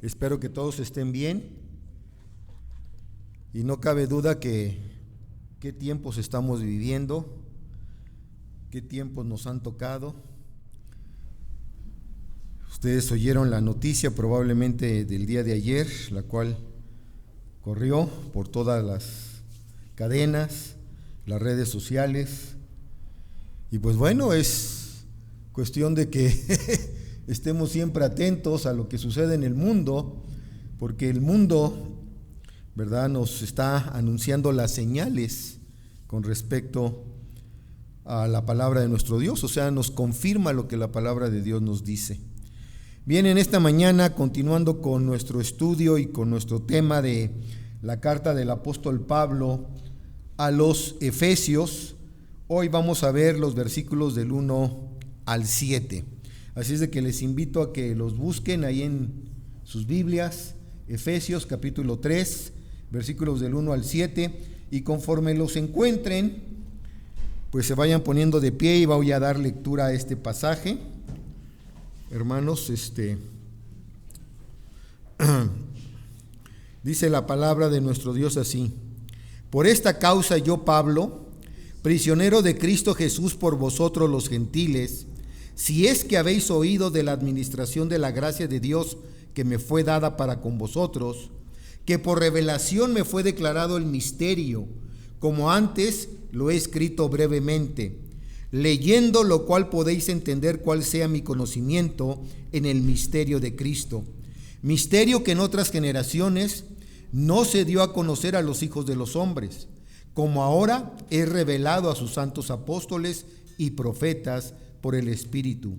Espero que todos estén bien y no cabe duda que qué tiempos estamos viviendo, qué tiempos nos han tocado. Ustedes oyeron la noticia probablemente del día de ayer, la cual corrió por todas las cadenas, las redes sociales, y pues bueno, es cuestión de que estemos siempre atentos a lo que sucede en el mundo, porque el mundo, ¿verdad?, nos está anunciando las señales con respecto a la palabra de nuestro Dios, o sea, nos confirma lo que la palabra de Dios nos dice. Bien, en esta mañana, continuando con nuestro estudio y con nuestro tema de la carta del apóstol Pablo a los Efesios, hoy vamos a ver los versículos del 1 al 7. Así es de que les invito a que los busquen ahí en sus Biblias, Efesios capítulo 3, versículos del 1 al 7, y conforme los encuentren, pues se vayan poniendo de pie y voy a dar lectura a este pasaje. Hermanos, dice la palabra de nuestro Dios así: por esta causa yo, Pablo, prisionero de Cristo Jesús por vosotros los gentiles, si es que habéis oído de la administración de la gracia de Dios que me fue dada para con vosotros, que por revelación me fue declarado el misterio, como antes lo he escrito brevemente, leyendo lo cual podéis entender cuál sea mi conocimiento en el misterio de Cristo, misterio que en otras generaciones no se dio a conocer a los hijos de los hombres, como ahora es revelado a sus santos apóstoles y profetas por el Espíritu,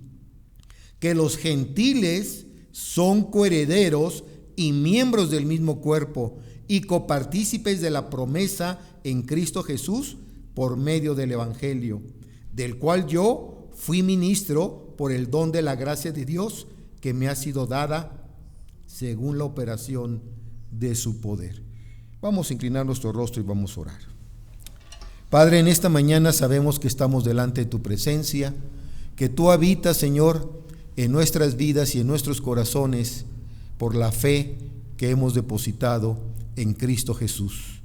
que los gentiles son coherederos y miembros del mismo cuerpo y copartícipes de la promesa en Cristo Jesús por medio del Evangelio, del cual yo fui ministro por el don de la gracia de Dios que me ha sido dada según la operación de su poder. Vamos a inclinar nuestro rostro y vamos a orar. Padre, en esta mañana sabemos que estamos delante de tu presencia, que tú habitas, Señor, en nuestras vidas y en nuestros corazones por la fe que hemos depositado en Cristo Jesús.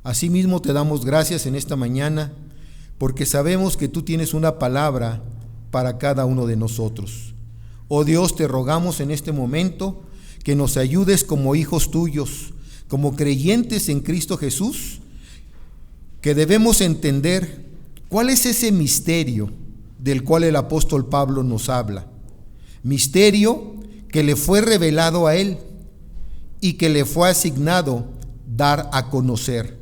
Asimismo te damos gracias en esta mañana porque sabemos que tú tienes una palabra para cada uno de nosotros. Oh Dios, te rogamos en este momento que nos ayudes como hijos tuyos, como creyentes en Cristo Jesús, que debemos entender cuál es ese misterio del cual el apóstol Pablo nos habla. Misterio que le fue revelado a él y que le fue asignado dar a conocer,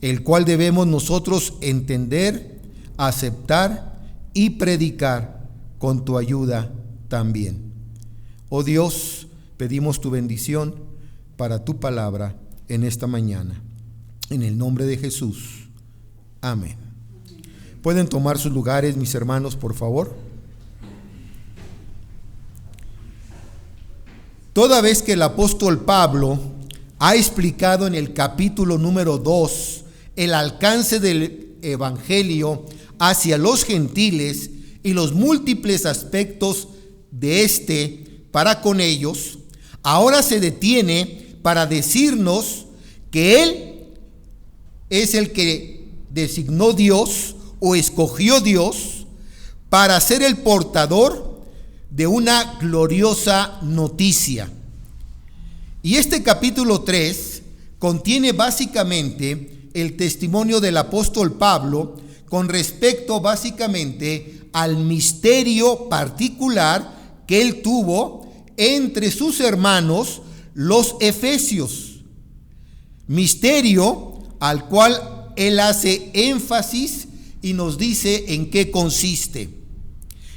el cual debemos nosotros entender, aceptar y predicar con tu ayuda también. Oh Dios, pedimos tu bendición para tu palabra en esta mañana. En el nombre de Jesús. Amén. ¿Pueden tomar sus lugares, mis hermanos, por favor? Toda vez que el apóstol Pablo ha explicado en el capítulo número 2 el alcance del evangelio hacia los gentiles y los múltiples aspectos de para con ellos, ahora se detiene para decirnos que él es el que designó Dios o escogió Dios para ser el portador de una gloriosa noticia. Y este capítulo 3 contiene básicamente el testimonio del apóstol Pablo con respecto básicamente al misterio particular que él tuvo entre sus hermanos los efesios, misterio al cual él hace énfasis y nos dice en qué consiste.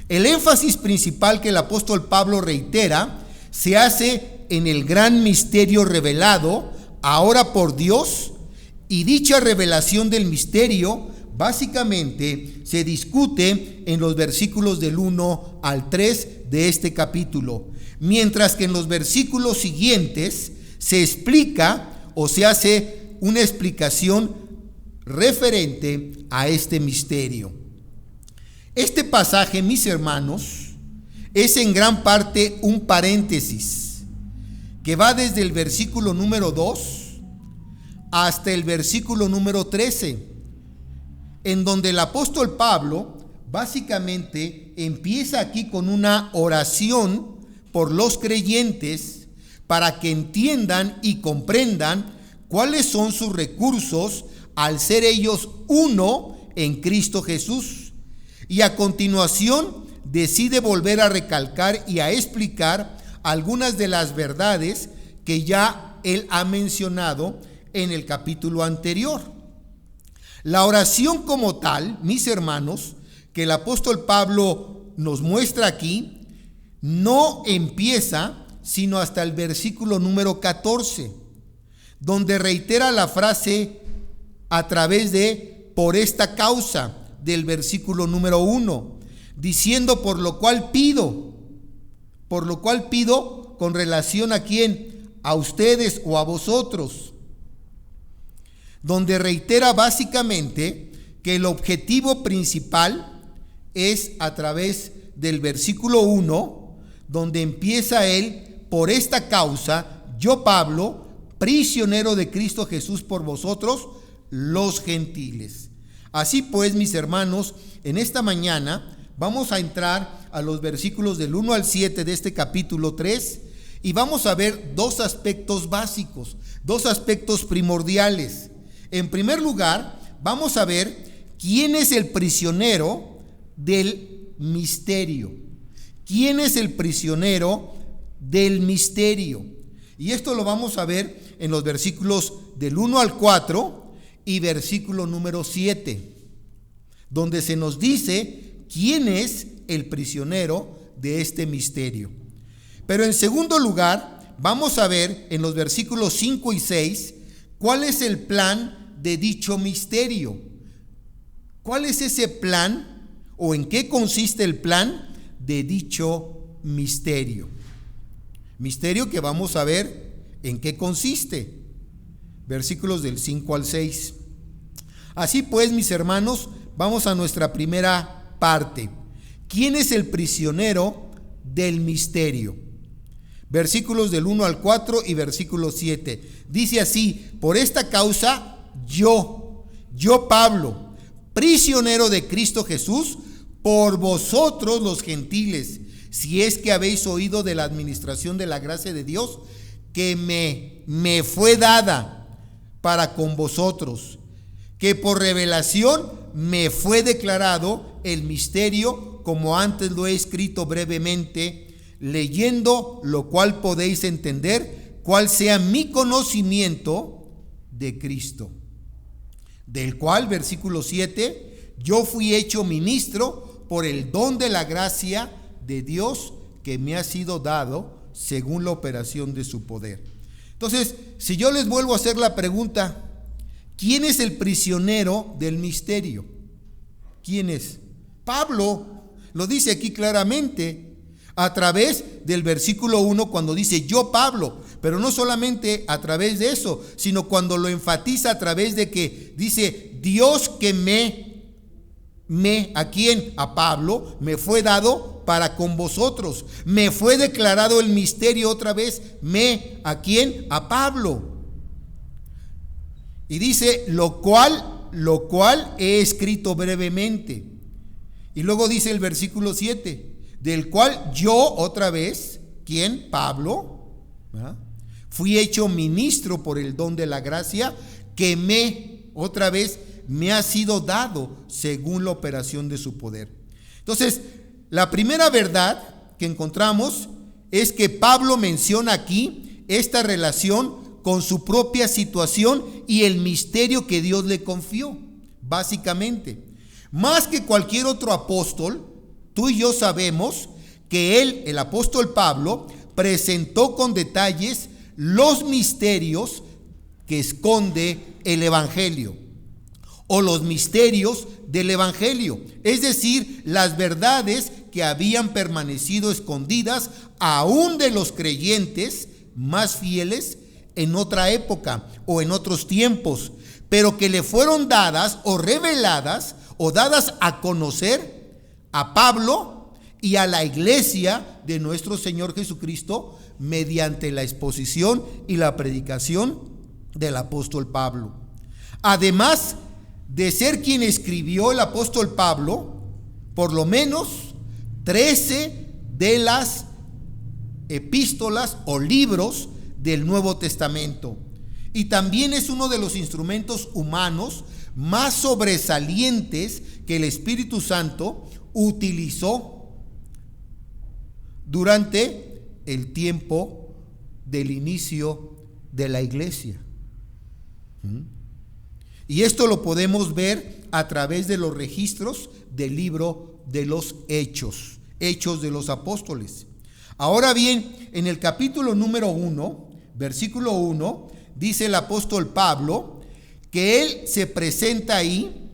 El énfasis principal que el apóstol Pablo reitera se hace en el gran misterio revelado ahora por Dios, y dicha revelación del misterio básicamente se discute en los versículos del 1 al 3 de este capítulo, mientras que en los versículos siguientes se explica o se hace una explicación referente a este misterio. Este pasaje, mis hermanos, es en gran parte un paréntesis que va desde el versículo número 2 hasta el versículo número 13, en donde el apóstol Pablo básicamente empieza aquí con una oración por los creyentes para que entiendan y comprendan cuáles son sus recursos al ser ellos uno en Cristo Jesús. Y a continuación decide volver a recalcar y a explicar algunas de las verdades que ya él ha mencionado en el capítulo anterior. La oración como tal, mis hermanos, que el apóstol Pablo nos muestra aquí, no empieza sino hasta el versículo número 14, donde reitera la frase a través de por esta causa del versículo número 1, diciendo por lo cual pido con relación a quién, a ustedes o a vosotros, donde reitera básicamente que el objetivo principal es a través del versículo 1, donde empieza él, por esta causa, yo Pablo, prisionero de Cristo Jesús por vosotros, los gentiles. Así pues, mis hermanos, en esta mañana vamos a entrar a los versículos del 1 al 7 de este capítulo 3 y vamos a ver dos aspectos básicos, dos aspectos primordiales. En primer lugar, vamos a ver quién es el prisionero del misterio. ¿Quién es el prisionero del misterio? Y esto lo vamos a ver en los versículos del 1 al 4 y versículo número 7, donde se nos dice quién es el prisionero de este misterio. Pero en segundo lugar, vamos a ver en los versículos 5 y 6 cuál es el plan de dicho misterio. ¿Cuál es ese plan o en qué consiste el plan de dicho misterio? Misterio que vamos a ver en qué consiste. Versículos del 5 al 6. Así pues, mis hermanos, vamos a nuestra primera parte. ¿Quién es el prisionero del misterio? Versículos del 1 al 4 y versículo 7. Dice así: por esta causa yo Pablo, prisionero de Cristo Jesús, por vosotros los gentiles, si es que habéis oído de la administración de la gracia de Dios que me fue dada para con vosotros, que por revelación me fue declarado el misterio, como antes lo he escrito brevemente, leyendo lo cual podéis entender cuál sea mi conocimiento de Cristo, del cual, versículo 7, yo fui hecho ministro por el don de la gracia de Dios que me ha sido dado según la operación de su poder. Entonces, si yo les vuelvo a hacer la pregunta, ¿quién es el prisionero del misterio? ¿Quién es? Pablo lo dice aquí claramente a través del versículo 1, cuando dice yo Pablo, pero no solamente a través de eso, sino cuando lo enfatiza a través de que dice Dios que ¿a quién? A Pablo, me fue dado para con vosotros, me fue declarado el misterio otra vez, ¿a quién? A Pablo. Y dice lo cual he escrito brevemente. Y luego dice el versículo 7, del cual yo otra vez, ¿quién? Pablo, ¿verdad? Fui hecho ministro por el don de la gracia que otra vez me ha sido dado según la operación de su poder. Entonces, la primera verdad que encontramos es que Pablo menciona aquí esta relación con su propia situación y el misterio que Dios le confió, básicamente. Más que cualquier otro apóstol, tú y yo sabemos que él, el apóstol Pablo, presentó con detalles los misterios que esconde el evangelio, o los misterios del evangelio, es decir, las verdades que habían permanecido escondidas aún de los creyentes más fieles en otra época o en otros tiempos, pero que le fueron dadas o reveladas o dadas a conocer a Pablo y a la iglesia de nuestro Señor Jesucristo mediante la exposición y la predicación del apóstol Pablo. Además de ser quien escribió el apóstol Pablo, por lo menos 13 de las epístolas o libros del Nuevo Testamento. Y también es uno de los instrumentos humanos más sobresalientes que el Espíritu Santo utilizó durante el tiempo del inicio de la iglesia. Y esto lo podemos ver a través de los registros del libro de los Hechos de los Apóstoles. Ahora bien, en el capítulo número 1, versículo 1, dice el apóstol Pablo que él se presenta ahí,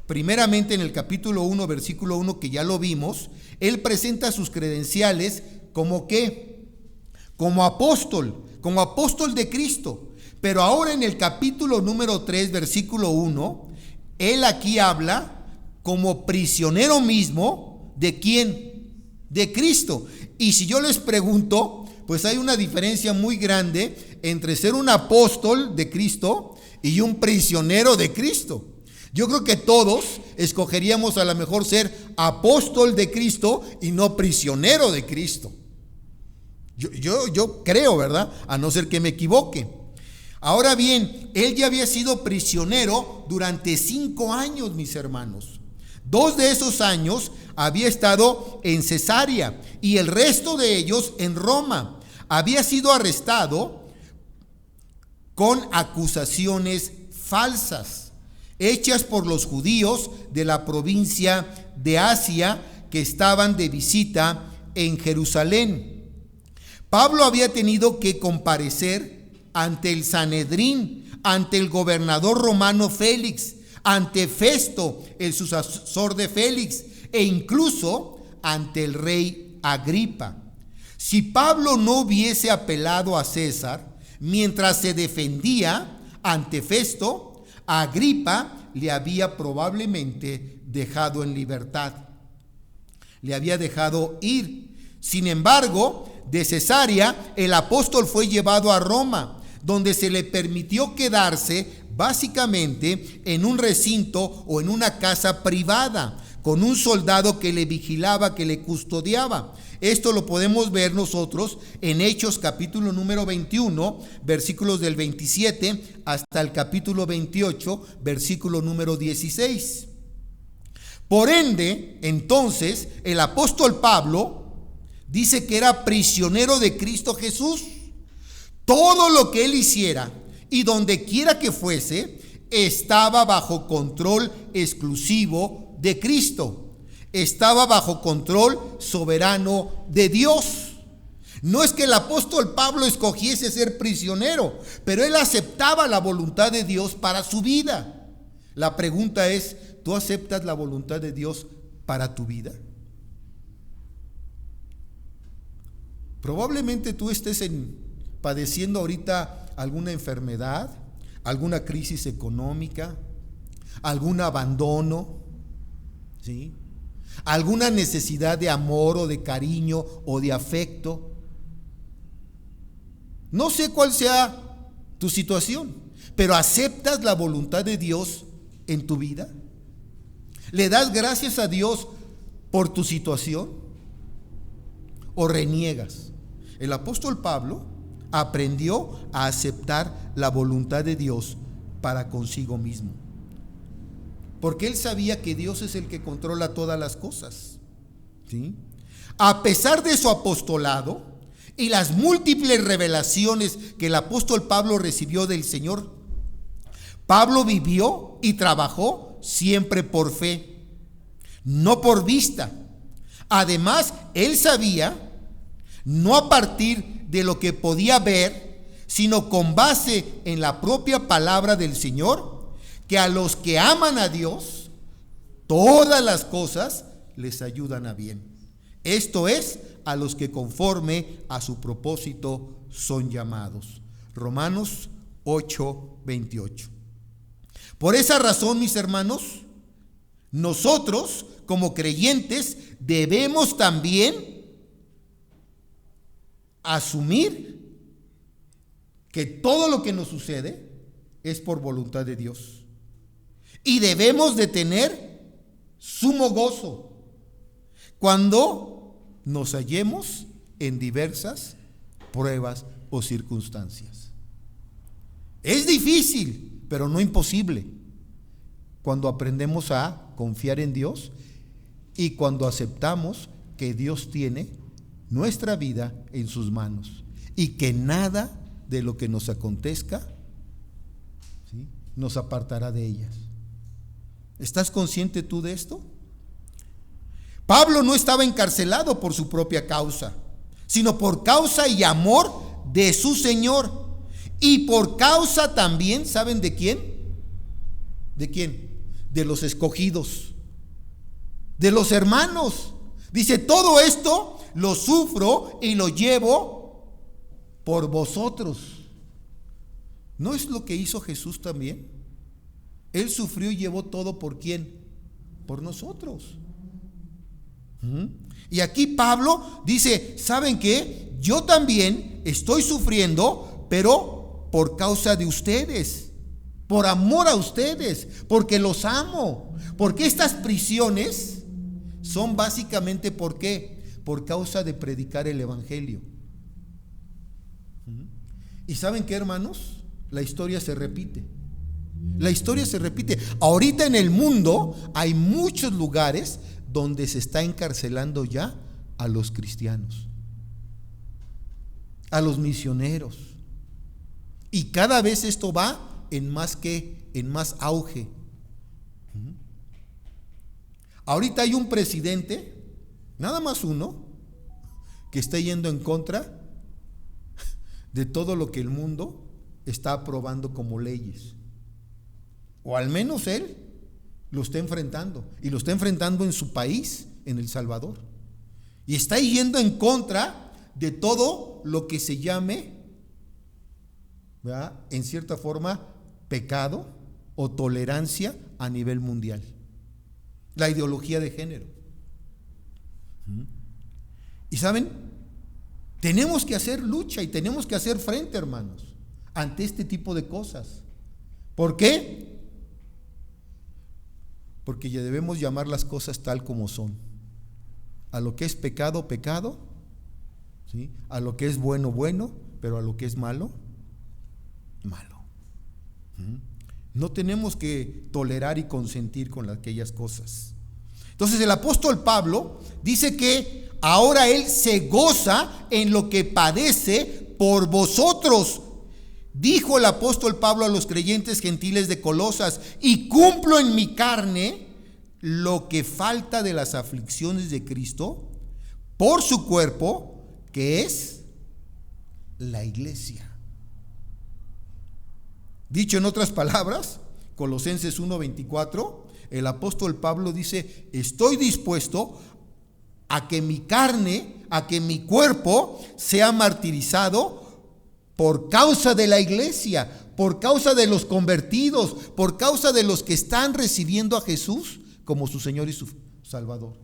primeramente en el capítulo 1, versículo 1, que ya lo vimos, él presenta sus credenciales como ¿qué? Como apóstol de Cristo. Pero ahora en el capítulo número 3, versículo 1, él aquí habla como prisionero mismo, ¿de quién? De Cristo. Y si yo les pregunto, pues hay una diferencia muy grande entre ser un apóstol de Cristo y un prisionero de Cristo. Yo creo que todos escogeríamos a lo mejor ser apóstol de Cristo y no prisionero de Cristo. Yo creo, ¿verdad? A no ser que me equivoque. Ahora bien, él ya había sido prisionero durante 5 años, mis hermanos. 2 de esos años había estado en Cesarea y el resto de ellos en Roma. Había sido arrestado con acusaciones falsas, hechas por los judíos de la provincia de Asia que estaban de visita en Jerusalén. Pablo había tenido que comparecer ante el Sanedrín, ante el gobernador romano Félix, ante Festo, el sucesor de Félix, e incluso ante el rey Agripa. Si Pablo no hubiese apelado a César mientras se defendía ante Festo, Agripa le había probablemente dejado en libertad. Le había dejado ir. Sin embargo, de Cesarea, el apóstol fue llevado a Roma, donde se le permitió quedarse básicamente en un recinto o en una casa privada, con un soldado que le vigilaba, que le custodiaba. Esto lo podemos ver nosotros en Hechos capítulo número 21, versículos del 27 hasta el capítulo 28, versículo número 16. Por ende, entonces, el apóstol Pablo dice que era prisionero de Cristo Jesús. Todo lo que él hiciera y donde quiera que fuese, estaba bajo control exclusivo de Cristo. Estaba bajo control soberano de Dios. No es que el apóstol Pablo escogiese ser prisionero, pero él aceptaba la voluntad de Dios para su vida. La pregunta es, ¿tú aceptas la voluntad de Dios para tu vida? Probablemente tú estés padeciendo ahorita alguna enfermedad, alguna crisis económica, algún abandono, ¿sí? Alguna necesidad de amor o de cariño o de afecto. No sé cuál sea tu situación, pero ¿aceptas la voluntad de Dios en tu vida? ¿Le das gracias a Dios por tu situación o reniegas? El apóstol Pablo aprendió a aceptar la voluntad de Dios para consigo mismo, porque él sabía que Dios es el que controla todas las cosas, ¿sí? A pesar de su apostolado y las múltiples revelaciones que el apóstol Pablo recibió del Señor, Pablo vivió y trabajó siempre por fe, no por vista. Además, él sabía, no a partir de lo que podía ver, sino con base en la propia palabra del Señor, que a los que aman a Dios, todas las cosas les ayudan a bien. Esto es, a los que conforme a su propósito son llamados. Romanos 8:28. Por esa razón, mis hermanos, nosotros como creyentes debemos también asumir que todo lo que nos sucede es por voluntad de Dios. Y debemos de tener sumo gozo cuando nos hallemos en diversas pruebas o circunstancias. Es difícil, pero no imposible, cuando aprendemos a confiar en Dios y cuando aceptamos que Dios tiene nuestra vida en sus manos y que nada de lo que nos acontezca, ¿sí?, nos apartará de ellas. ¿Estás consciente tú de esto? Pablo no estaba encarcelado por su propia causa, sino por causa y amor de su Señor. Y por causa también, ¿saben de quién? ¿De quién? De los escogidos, de los hermanos. Dice, todo esto lo sufro y lo llevo por vosotros. ¿No es lo que hizo Jesús también? Él sufrió y llevó todo, ¿por quién? Por nosotros. Y aquí Pablo dice, ¿saben qué? Yo también estoy sufriendo, pero por causa de ustedes, por amor a ustedes, porque los amo, porque estas prisiones son básicamente, ¿por qué? Por causa de predicar el evangelio. ¿Y saben qué, hermanos? La historia se repite. La historia se repite. Ahorita en el mundo hay muchos lugares donde se está encarcelando ya a los cristianos, a los misioneros. Y cada vez esto va en más auge. Ahorita hay un presidente, nada más uno, que está yendo en contra de todo lo que el mundo está aprobando como leyes. O al menos él lo está enfrentando. Y lo está enfrentando en su país, en El Salvador. Y está yendo en contra de todo lo que se llame, ¿verdad?, en cierta forma, pecado o tolerancia a nivel mundial. La ideología de género. Y saben, tenemos que hacer lucha y tenemos que hacer frente, hermanos, ante este tipo de cosas. ¿Por qué? Porque ya debemos llamar las cosas tal como son. A lo que es pecado, pecado, ¿sí?, a lo que es bueno, bueno, pero a lo que es malo, malo. No tenemos que tolerar y consentir con aquellas cosas. Entonces el apóstol Pablo dice que ahora él se goza en lo que padece por vosotros. Dijo el apóstol Pablo a los creyentes gentiles de Colosas, y cumplo en mi carne lo que falta de las aflicciones de Cristo por su cuerpo, que es la iglesia. Dicho en otras palabras, Colosenses 1:24, el apóstol Pablo dice, estoy dispuesto a que mi carne, a que mi cuerpo sea martirizado por causa de la iglesia, por causa de los convertidos, por causa de los que están recibiendo a Jesús como su Señor y su Salvador.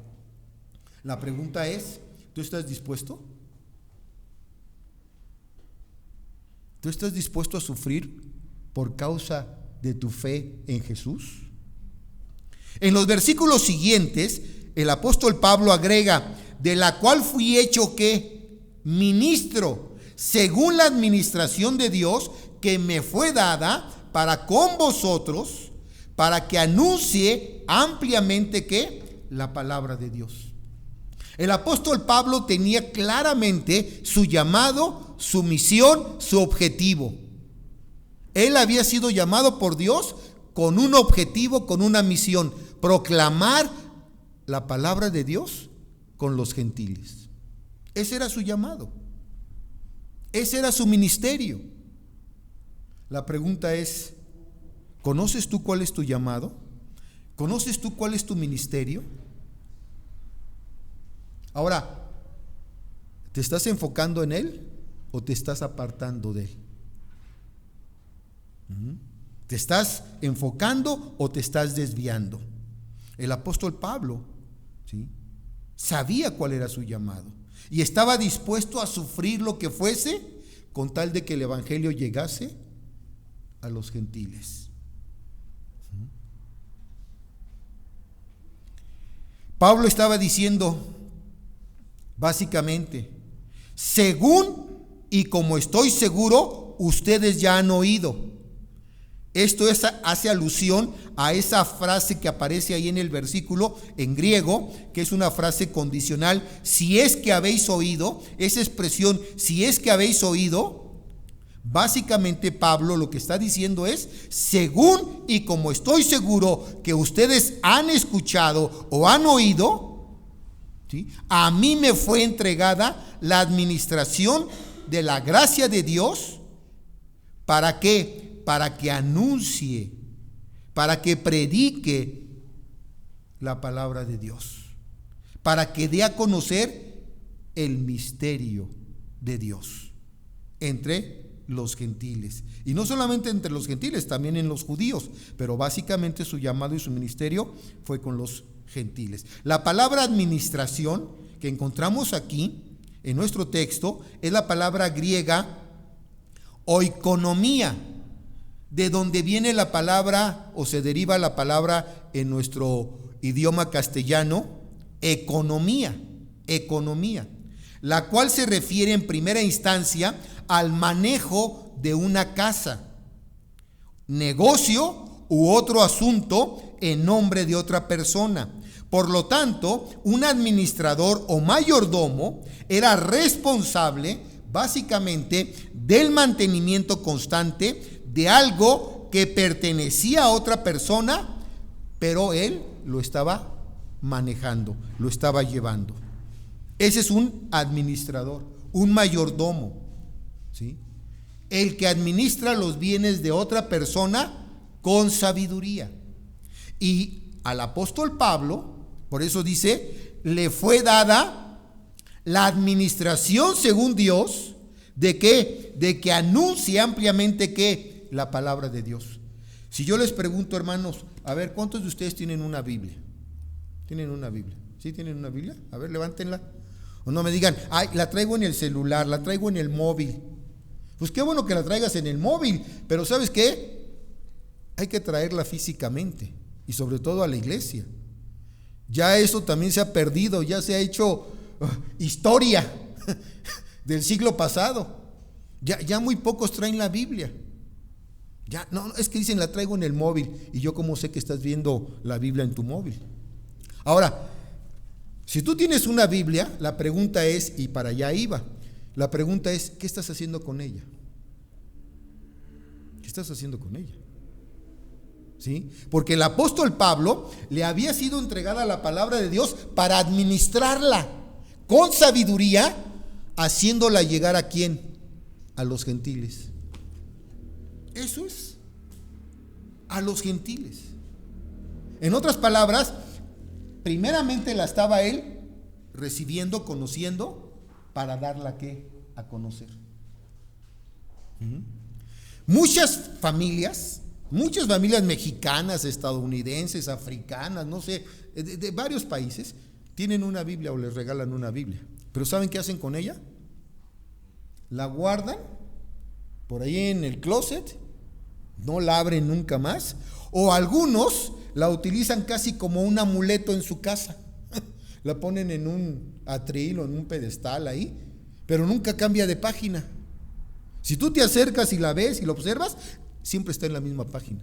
La pregunta es, ¿tú estás dispuesto? ¿Tú estás dispuesto a sufrir por causa de tu fe en Jesús? En los versículos siguientes, el apóstol Pablo agrega, de la cual fui hecho ¿qué? Ministro, según la administración de Dios que me fue dada para con vosotros, para que anuncie ampliamente ¿qué? La palabra de Dios. El apóstol Pablo tenía claramente su llamado, su misión, su objetivo. Él había sido llamado por Dios con un objetivo, con una misión: proclamar la palabra de Dios con los gentiles. Ese era su llamado. Ese era su ministerio. La pregunta es, ¿conoces tú cuál es tu llamado? ¿Conoces tú cuál es tu ministerio? Ahora, ¿te estás enfocando en él o te estás apartando de él? ¿Te estás enfocando o te estás desviando? El apóstol Pablo, ¿sí?, sabía cuál era su llamado y estaba dispuesto a sufrir lo que fuese con tal de que el evangelio llegase a los gentiles. Pablo estaba diciendo básicamente: según y como estoy seguro, ustedes ya han oído. Esto hace alusión a esa frase que aparece ahí en el versículo en griego, que es una frase condicional. Si es que habéis oído, esa expresión, si es que habéis oído, básicamente Pablo lo que está diciendo es: según y como estoy seguro que ustedes han escuchado o han oído, ¿sí?, a mí me fue entregada la administración de la gracia de Dios. ¿Para qué? Para que anuncie, para que predique la palabra de Dios, para que dé a conocer el misterio de Dios entre los gentiles. Y no solamente entre los gentiles, también en los judíos, pero básicamente su llamado y su ministerio fue con los gentiles. La palabra administración que encontramos aquí en nuestro texto es la palabra griega oikonomía, de donde viene la palabra o se deriva la palabra en nuestro idioma castellano, economía, la cual se refiere en primera instancia al manejo de una casa, negocio u otro asunto en nombre de otra persona. Por lo tanto, un administrador o mayordomo era responsable básicamente del mantenimiento constante de algo que pertenecía a otra persona, pero él lo estaba manejando, lo estaba llevando. Ese es un administrador, un mayordomo, ¿sí?, el que administra los bienes de otra persona con sabiduría. Y al apóstol Pablo, por eso dice, le fue dada la administración según Dios, ¿de qué? De que anuncie ampliamente ¿qué? La palabra de Dios. Si yo les pregunto, hermanos, a ver, ¿cuántos de ustedes tienen una Biblia? ¿Tienen una Biblia? ¿Sí tienen una Biblia? A ver, levántenla. O no me digan, ay, la traigo en el celular, la traigo en el móvil. Pues qué bueno que la traigas en el móvil, pero ¿sabes qué? Hay que traerla físicamente y sobre todo a la iglesia. Ya eso también se ha perdido, ya se ha hecho historia del siglo pasado. Ya muy pocos traen la Biblia. Ya, no, es que dicen la traigo en el móvil. Y yo cómo sé que estás viendo la Biblia en tu móvil. Ahora, si tú tienes una Biblia, la pregunta es, y para allá iba, la pregunta es, ¿qué estás haciendo con ella? ¿Qué estás haciendo con ella? ¿Sí? Porque el apóstol Pablo le había sido entregada la palabra de Dios para administrarla con sabiduría, haciéndola llegar ¿a quién? A los gentiles. Eso es, a los gentiles. En otras palabras, primeramente la estaba él recibiendo, conociendo, para darla ¿qué? A conocer. Muchas familias mexicanas, estadounidenses, africanas, no sé, de varios países, tienen una Biblia o les regalan una Biblia. Pero ¿saben qué hacen con ella? La guardan por ahí en el closet, no la abren nunca más, o algunos la utilizan casi como un amuleto en su casa. La ponen en un atril o en un pedestal ahí, pero nunca cambia de página. Si tú te acercas y la ves y la observas, siempre está en la misma página,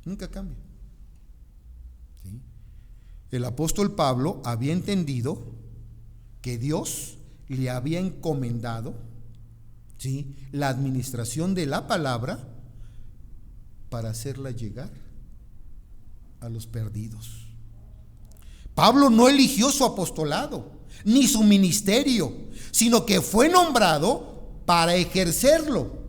nunca cambia. ¿Sí? El apóstol Pablo había entendido que Dios le había encomendado, ¿sí?, la administración de la palabra para hacerla llegar a los perdidos. Pablo no eligió su apostolado ni su ministerio, sino que fue nombrado para ejercerlo.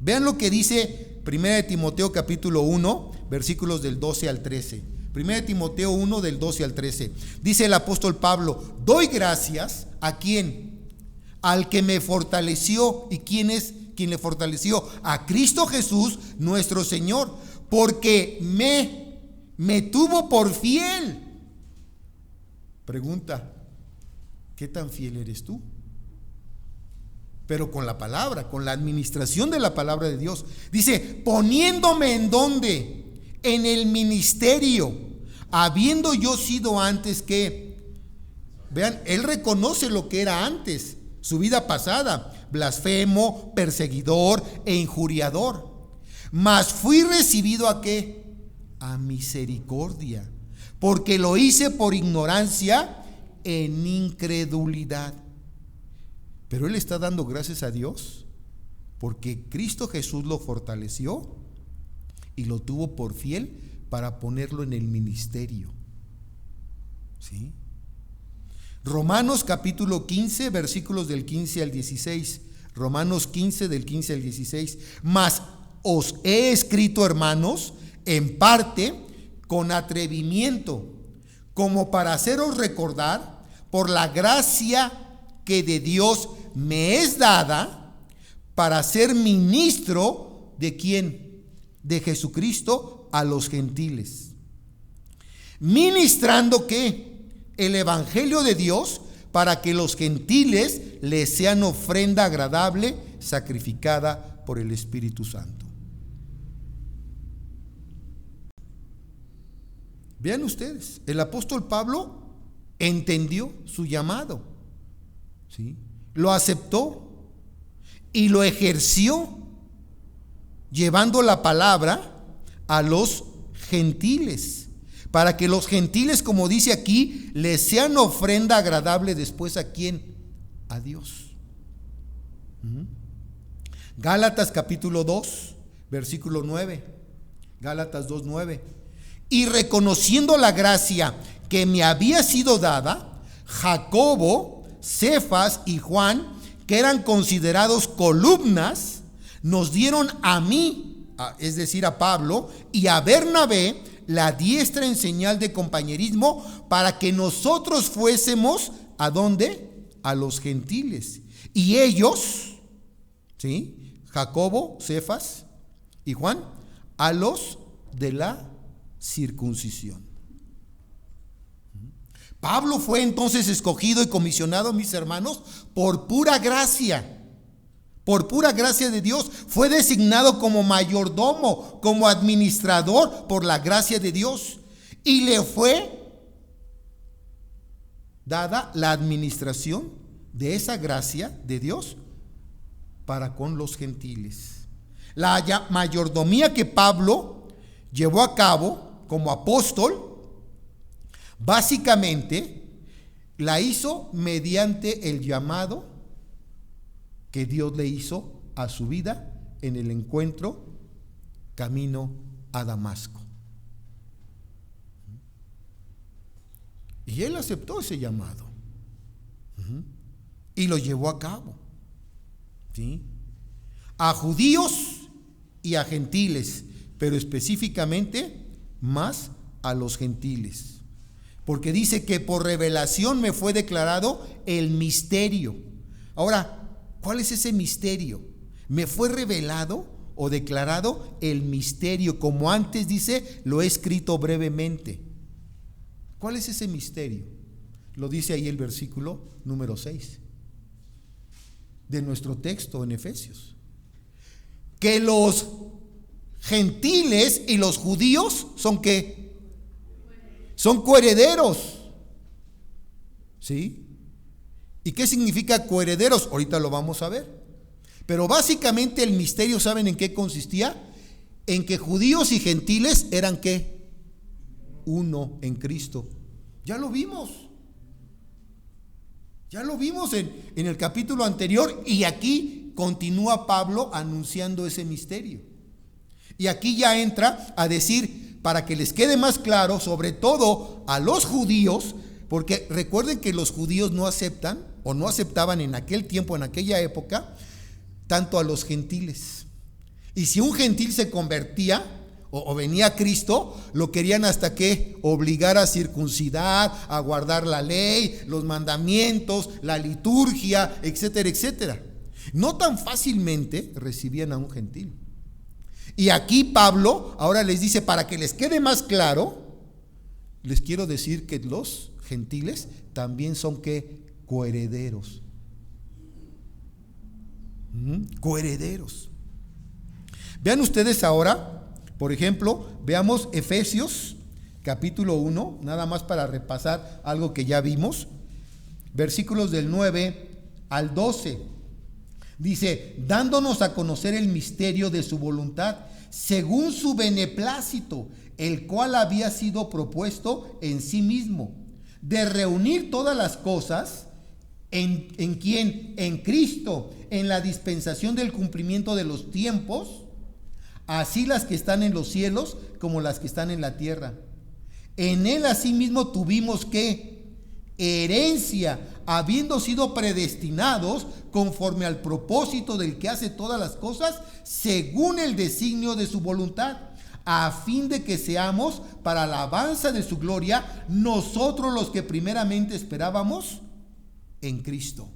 Vean lo que dice 1 Timoteo capítulo 1, versículos del 12 al 13. 1 Timoteo 1 del 12 al 13. Dice el apóstol Pablo: doy gracias ¿a quién? Al que me fortaleció. ¿Y quién es quien le fortaleció? A Cristo Jesús nuestro Señor, porque me me tuvo por fiel. Pregunta, ¿qué tan fiel eres tú? Pero con la palabra, con la administración de la palabra de Dios. Dice, poniéndome en ¿dónde? En el ministerio, habiendo yo sido antes que, vean, él reconoce lo que era antes, su vida pasada, blasfemo, perseguidor e injuriador. Mas fui recibido ¿a qué? A misericordia, porque lo hice por ignorancia en incredulidad. Pero él está dando gracias a Dios porque Cristo Jesús lo fortaleció y lo tuvo por fiel para ponerlo en el ministerio. ¿Sí? Romanos capítulo 15, versículos del 15 al 16. Romanos 15, del 15 al 16. Mas os he escrito, hermanos, en parte con atrevimiento, como para haceros recordar por la gracia que de Dios me es dada para ser ministro de ¿quién? De Jesucristo a los gentiles, ministrando ¿qué? El evangelio de Dios, para que los gentiles les sean ofrenda agradable, sacrificada por el Espíritu Santo. Vean ustedes, el apóstol Pablo entendió su llamado, ¿sí? Lo aceptó y lo ejerció, llevando la palabra a los gentiles, para que los gentiles, como dice aquí, les sean ofrenda agradable después ¿a quién? A Dios. Gálatas capítulo 2, versículo 9. Gálatas 2:9. Y reconociendo la gracia que me había sido dada, Jacobo, Cefas y Juan, que eran considerados columnas, nos dieron a mí, es decir a Pablo, y a Bernabé, la diestra en señal de compañerismo, para que nosotros fuésemos ¿a dónde? A los gentiles. Y ellos, ¿sí? Jacobo, Cefas y Juan, a los de la circuncisión. Pablo fue entonces escogido y comisionado, mis hermanos, por pura gracia de Dios. Fue designado como mayordomo, como administrador por la gracia de Dios, y le fue dada la administración de esa gracia de Dios para con los gentiles. La mayordomía que Pablo llevó a cabo como apóstol, básicamente la hizo mediante el llamado que Dios le hizo a su vida en el encuentro camino a Damasco. Y él aceptó ese llamado y lo llevó a cabo, ¿sí? A judíos y a gentiles, pero específicamente más a los gentiles, porque dice que por revelación me fue declarado el misterio. Ahora, ¿cuál es ese misterio? Me fue revelado o declarado el misterio, como antes dice, lo he escrito brevemente. ¿Cuál es ese misterio? Lo dice ahí el versículo número 6 de nuestro texto en Efesios. Que los gentiles y los judíos son ¿qué? Son coherederos, ¿sí? ¿Y qué significa coherederos? Ahorita lo vamos a ver. Pero básicamente el misterio, ¿saben en qué consistía? En que judíos y gentiles eran ¿qué? Uno en Cristo. Ya lo vimos. Ya lo vimos en el capítulo anterior, y aquí continúa Pablo anunciando ese misterio. Y aquí ya entra a decir, para que les quede más claro, sobre todo a los judíos, porque recuerden que los judíos no aceptan o no aceptaban en aquel tiempo, en aquella época, tanto a los gentiles. Y si un gentil se convertía o venía a Cristo, lo querían hasta que obligar a circuncidar, a guardar la ley, los mandamientos, la liturgia, etcétera, etcétera. No tan fácilmente recibían a un gentil. Y aquí Pablo ahora les dice, para que les quede más claro, les quiero decir que los gentiles también son ¿qué? Coherederos. Coherederos. Vean ustedes ahora, por ejemplo, veamos Efesios capítulo 1, nada más para repasar algo que ya vimos, versículos del 9 al 12. Dice, dándonos a conocer el misterio de su voluntad, según su beneplácito, el cual había sido propuesto en sí mismo, de reunir todas las cosas ¿en quién? En Cristo, en la dispensación del cumplimiento de los tiempos, así las que están en los cielos como las que están en la tierra. En él asimismo tuvimos que herencia, habiendo sido predestinados conforme al propósito del que hace todas las cosas, según el designio de su voluntad, a fin de que seamos para alabanza de su gloria, nosotros los que primeramente esperábamos en Cristo.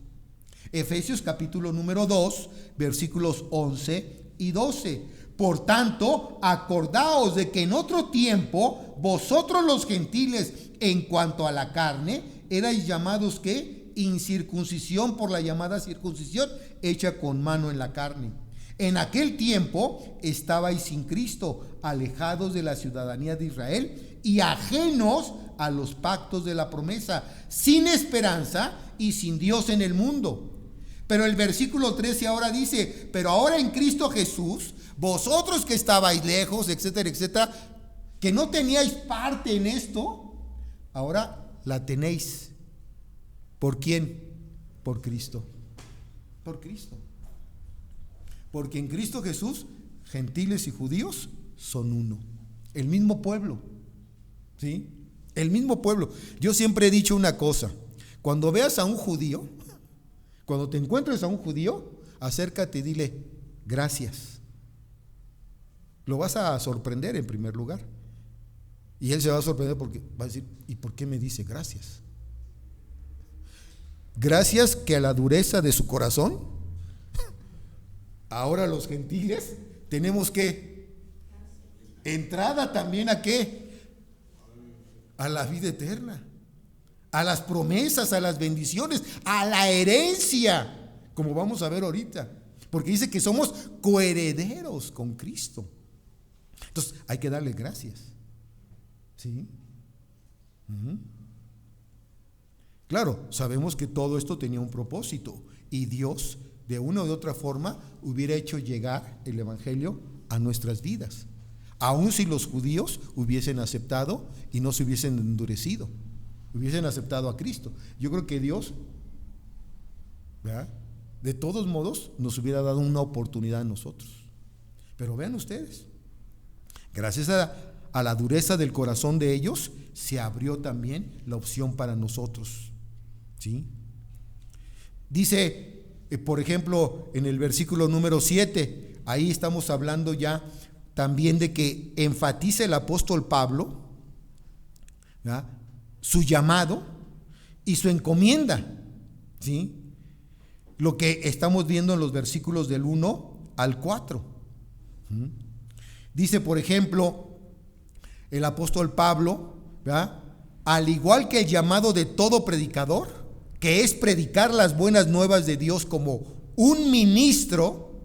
Efesios capítulo número 2, versículos 11 y 12. Por tanto, acordaos de que en otro tiempo vosotros los gentiles, en cuanto a la carne, erais llamados ¿qué? Incircuncisión por la llamada circuncisión hecha con mano en la carne. En aquel tiempo estabais sin Cristo, alejados de la ciudadanía de Israel y ajenos a los pactos de la promesa, sin esperanza y sin Dios en el mundo. Pero el versículo 13 ahora dice, pero ahora en Cristo Jesús, vosotros que estabais lejos, etcétera, etcétera, que no teníais parte en esto, ahora la tenéis. ¿Por quién? Por Cristo. Por Cristo. Porque en Cristo Jesús, gentiles y judíos son uno. El mismo pueblo. ¿Sí? El mismo pueblo. Yo siempre he dicho una cosa. Cuando veas a un judío, cuando te encuentres a un judío, acércate y dile gracias. Lo vas a sorprender en primer lugar. Y él se va a sorprender porque va a decir, ¿y por qué me dice gracias? Gracias que a la dureza de su corazón, ahora los gentiles tenemos que entrada también a ¿qué? A la vida eterna, a las promesas, a las bendiciones, a la herencia, como vamos a ver ahorita, porque dice que somos coherederos con Cristo. Entonces hay que darle gracias. ¿Sí? Claro, sabemos que todo esto tenía un propósito y Dios de una u otra forma hubiera hecho llegar el evangelio a nuestras vidas, aun si los judíos hubiesen aceptado y no se hubiesen endurecido, hubiesen aceptado a Cristo. Yo creo que Dios, ¿verdad?, de todos modos nos hubiera dado una oportunidad a nosotros. Pero vean ustedes, gracias a la dureza del corazón de ellos, se abrió también la opción para nosotros. ¿Sí? Dice, por ejemplo, en el versículo número 7, ahí estamos hablando ya también de que enfatiza el apóstol Pablo, ¿verdad?, su llamado y su encomienda. ¿Sí? Lo que estamos viendo en los versículos del 1 al 4. Dice, por ejemplo, el apóstol Pablo, ¿verdad?, al igual que el llamado de todo predicador, que es predicar las buenas nuevas de Dios como un ministro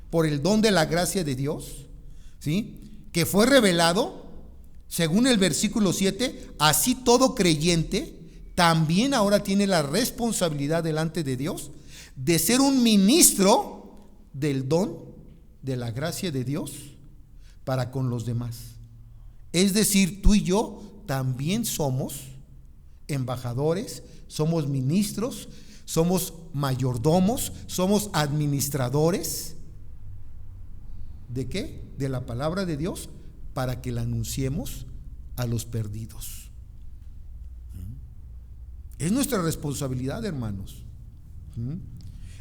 por el don de la gracia de Dios, ¿sí?, que fue revelado, según el versículo 7, así todo creyente también ahora tiene la responsabilidad delante de Dios de ser un ministro del don de la gracia de Dios para con los demás. Es decir, tú y yo también somos embajadores, somos ministros, somos mayordomos, somos administradores. ¿De qué? De la palabra de Dios, para que la anunciemos a los perdidos. Es nuestra responsabilidad, hermanos.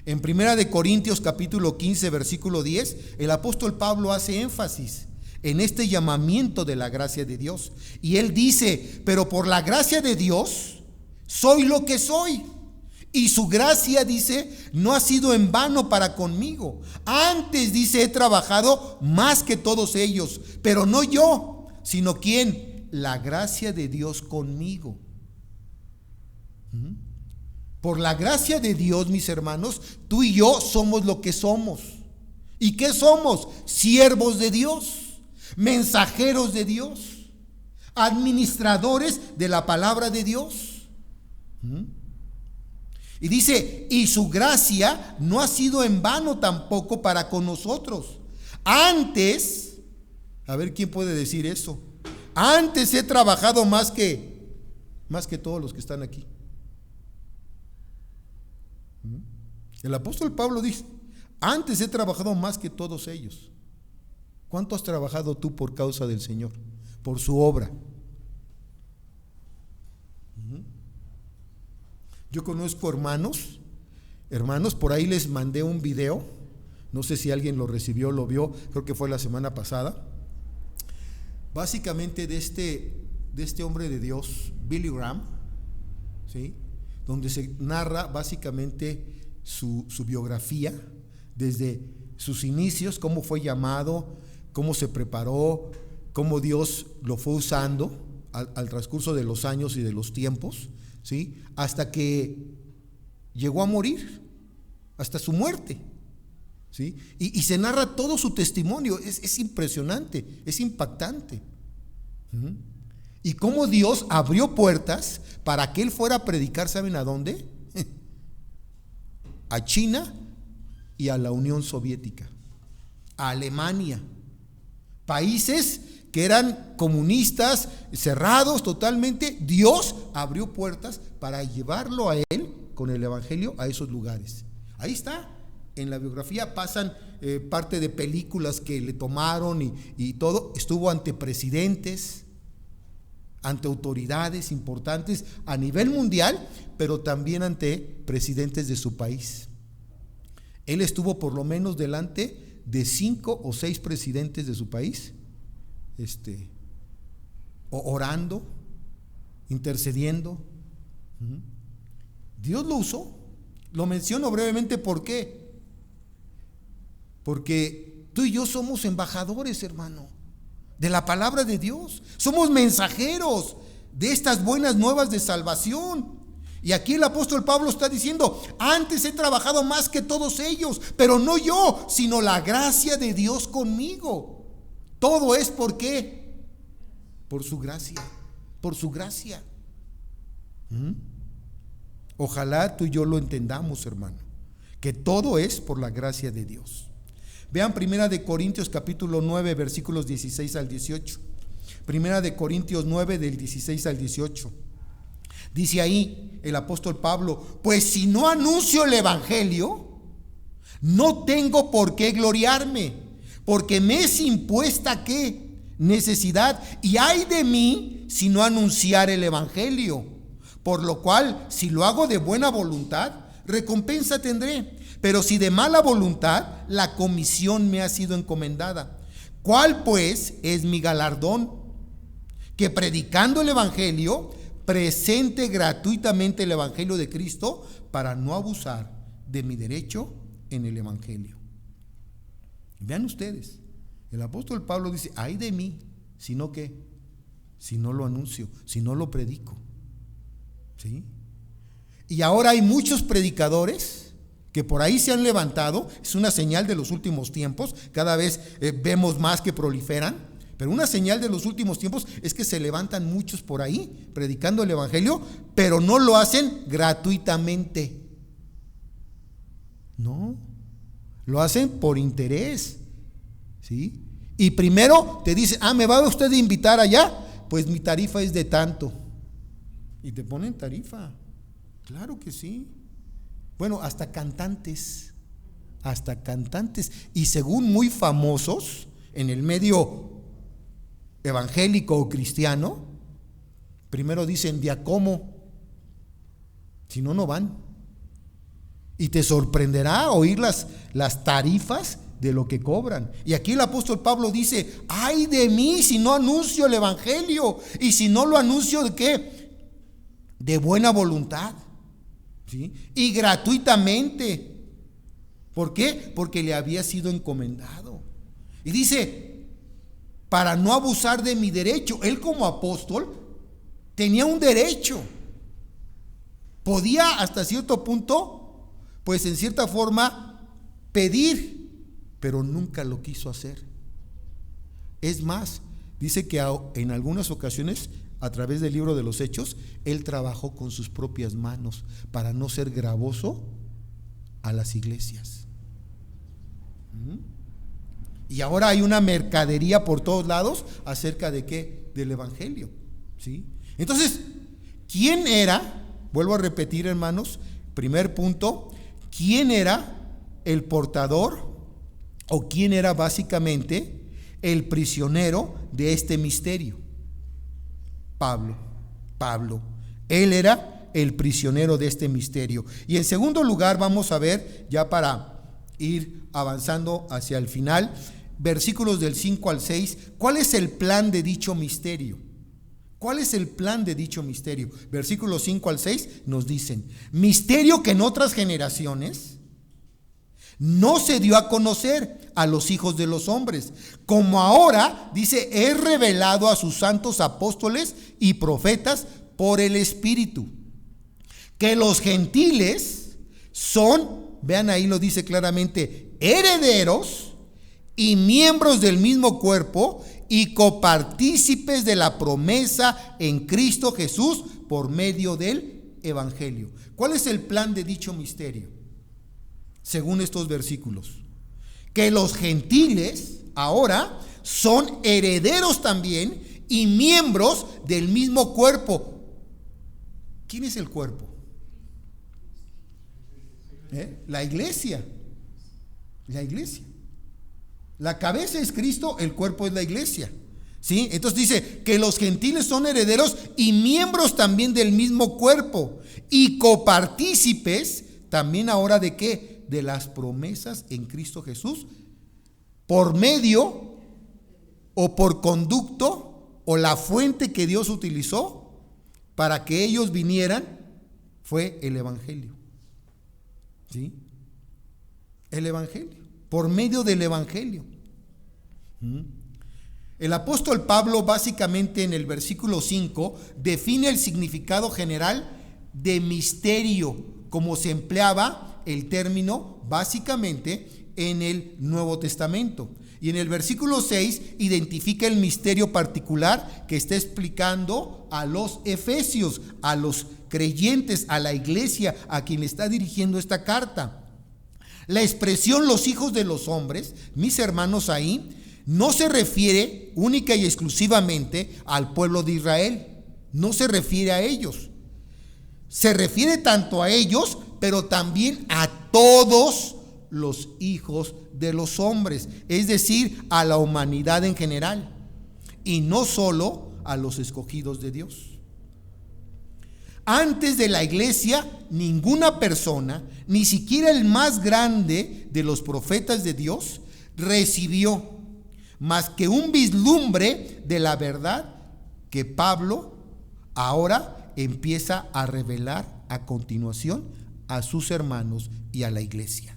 En 1 Corintios capítulo 15, versículo 10, el apóstol Pablo hace énfasis en este llamamiento de la gracia de Dios. Y él dice, pero por la gracia de Dios soy lo que soy. Y su gracia, dice, no ha sido en vano para conmigo. Antes, dice, he trabajado más que todos ellos, pero no yo, sino ¿quién? la gracia de Dios conmigo. Por la gracia de Dios, mis hermanos, tú y yo somos lo que somos. ¿Y qué somos? Siervos de Dios, mensajeros de Dios, administradores de la palabra de Dios. Y dice, y su gracia no ha sido en vano tampoco para con nosotros. Antes, a ver quién puede decir eso. Antes he trabajado más que todos los que están aquí. El apóstol Pablo dice, antes he trabajado más que todos ellos. ¿Cuánto has trabajado tú por causa del Señor? Por su obra. Yo conozco hermanos, por ahí les mandé un video, no sé si alguien lo recibió, lo vio, creo que fue la semana pasada, básicamente de este hombre de Dios, Billy Graham, ¿sí? Donde se narra básicamente su biografía, desde sus inicios, cómo fue llamado, cómo se preparó, cómo Dios lo fue usando al transcurso de los años y de los tiempos, ¿sí? Hasta que llegó a morir, hasta su muerte, ¿sí? Y se narra todo su testimonio, es impresionante, es impactante. Y cómo Dios abrió puertas para que él fuera a predicar, ¿saben a dónde? A China y a la Unión Soviética, a Alemania, países que eran comunistas, cerrados totalmente. Dios abrió puertas para llevarlo a él con el evangelio a esos lugares. Ahí está, en la biografía pasan parte de películas que le tomaron y todo. Estuvo ante presidentes, ante autoridades importantes a nivel mundial, pero también ante presidentes de su país. Él estuvo por lo menos delante de 5 o 6 presidentes de su país, orando, intercediendo. Dios lo usó. Lo menciono brevemente, ¿por qué? Porque tú y yo somos embajadores, hermano, de la palabra de Dios. Somos mensajeros de estas buenas nuevas de salvación. Y aquí el apóstol Pablo está diciendo, antes he trabajado más que todos ellos, pero no yo, sino la gracia de Dios conmigo. Todo es ¿por qué? Por su gracia, por su gracia. Ojalá tú y yo lo entendamos, hermano, que todo es por la gracia de Dios. Vean Primera de Corintios capítulo 9, versículos 16 al 18. Primera de Corintios 9, del 16 al 18. Dice ahí el apóstol Pablo, pues si no anuncio el evangelio, no tengo por qué gloriarme, porque me es impuesta ¿qué? Necesidad, y ay de mí si no anunciar el evangelio. Por lo cual, si lo hago de buena voluntad, recompensa tendré, pero si de mala voluntad, la comisión me ha sido encomendada. ¿Cuál pues es mi galardón? Que predicando el evangelio, presente gratuitamente el evangelio de Cristo, para no abusar de mi derecho en el evangelio. Vean ustedes, el apóstol Pablo dice, ay de mí, si no qué, si no lo anuncio, si no lo predico. ¿Sí? Y ahora hay muchos predicadores que por ahí se han levantado. Es una señal de los últimos tiempos. Cada vez vemos más que proliferan, pero una señal de los últimos tiempos es que se levantan muchos por ahí predicando el evangelio, pero no lo hacen gratuitamente. No, lo hacen por interés, ¿sí? Y primero te dicen, ¿me va usted a invitar allá? Pues mi tarifa es de tanto. Y te ponen tarifa. Claro que sí. Bueno, hasta cantantes. Y según muy famosos en el medio evangélico o cristiano, primero dicen, ¿de cómo? Si no, no van. Y te sorprenderá oír las tarifas de lo que cobran. Y aquí el apóstol Pablo dice, ay de mí si no anuncio el evangelio. Y si no lo anuncio, ¿de qué? De buena voluntad, ¿sí? Y gratuitamente. ¿Por qué? Porque le había sido encomendado. Y dice, para no abusar de mi derecho. Él como apóstol tenía un derecho. Podía hasta cierto punto, pues en cierta forma, pedir, pero nunca lo quiso hacer. Es más, dice que en algunas ocasiones, a través del libro de los Hechos, él trabajó con sus propias manos para no ser gravoso a las iglesias. Y ahora hay una mercadería por todos lados acerca de ¿qué? Del evangelio, ¿sí? Entonces, ¿quién era? Vuelvo a repetir, hermanos, primer punto, ¿quién era el portador o quién era básicamente el prisionero de este misterio? Pablo. Él era el prisionero de este misterio. Y en segundo lugar vamos a ver, ya para ir avanzando hacia el final, versículos del 5 al 6, ¿cuál es el plan de dicho misterio? ¿Cuál es el plan de dicho misterio? Versículos 5 al 6 nos dicen: misterio que en otras generaciones no se dio a conocer a los hijos de los hombres, como ahora, dice, es revelado a sus santos apóstoles y profetas por el Espíritu, que los gentiles son, vean ahí lo dice claramente, herederos y miembros del mismo cuerpo y copartícipes de la promesa en Cristo Jesús por medio del Evangelio. ¿Cuál es el plan de dicho misterio? Según estos versículos, que los gentiles ahora son herederos también y miembros del mismo cuerpo. ¿Quién es el cuerpo? La iglesia. La iglesia. La cabeza es Cristo, el cuerpo es la iglesia, ¿sí? Entonces dice que los gentiles son herederos y miembros también del mismo cuerpo y copartícipes también ahora de ¿qué? De las promesas en Cristo Jesús, por medio o por conducto o la fuente que Dios utilizó para que ellos vinieran fue el Evangelio, ¿sí? El Evangelio, por medio del Evangelio. El apóstol Pablo básicamente en el versículo 5 define el significado general de misterio, como se empleaba el término básicamente en el Nuevo Testamento. Y en el versículo 6 identifica el misterio particular que está explicando a los efesios, a los creyentes, a la iglesia a quien le está dirigiendo esta carta. La expresión los hijos de los hombres, mis hermanos, ahí no se refiere única y exclusivamente al pueblo de Israel, no se refiere a ellos, se refiere tanto a ellos, pero también a todos los hijos de los hombres, es decir, a la humanidad en general, y no solo a los escogidos de Dios. Antes de la iglesia, ninguna persona, ni siquiera el más grande de los profetas de Dios, recibió más que un vislumbre de la verdad que Pablo ahora empieza a revelar a continuación a sus hermanos y a la iglesia.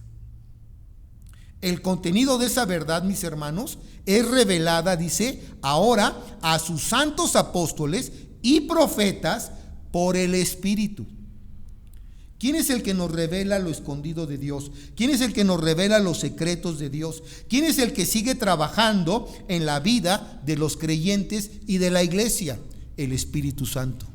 El contenido de esa verdad, mis hermanos, es revelada, dice, ahora a sus santos apóstoles y profetas por el Espíritu. ¿Quién es el que nos revela lo escondido de Dios? ¿Quién es el que nos revela los secretos de Dios? ¿Quién es el que sigue trabajando en la vida de los creyentes y de la iglesia? El Espíritu Santo.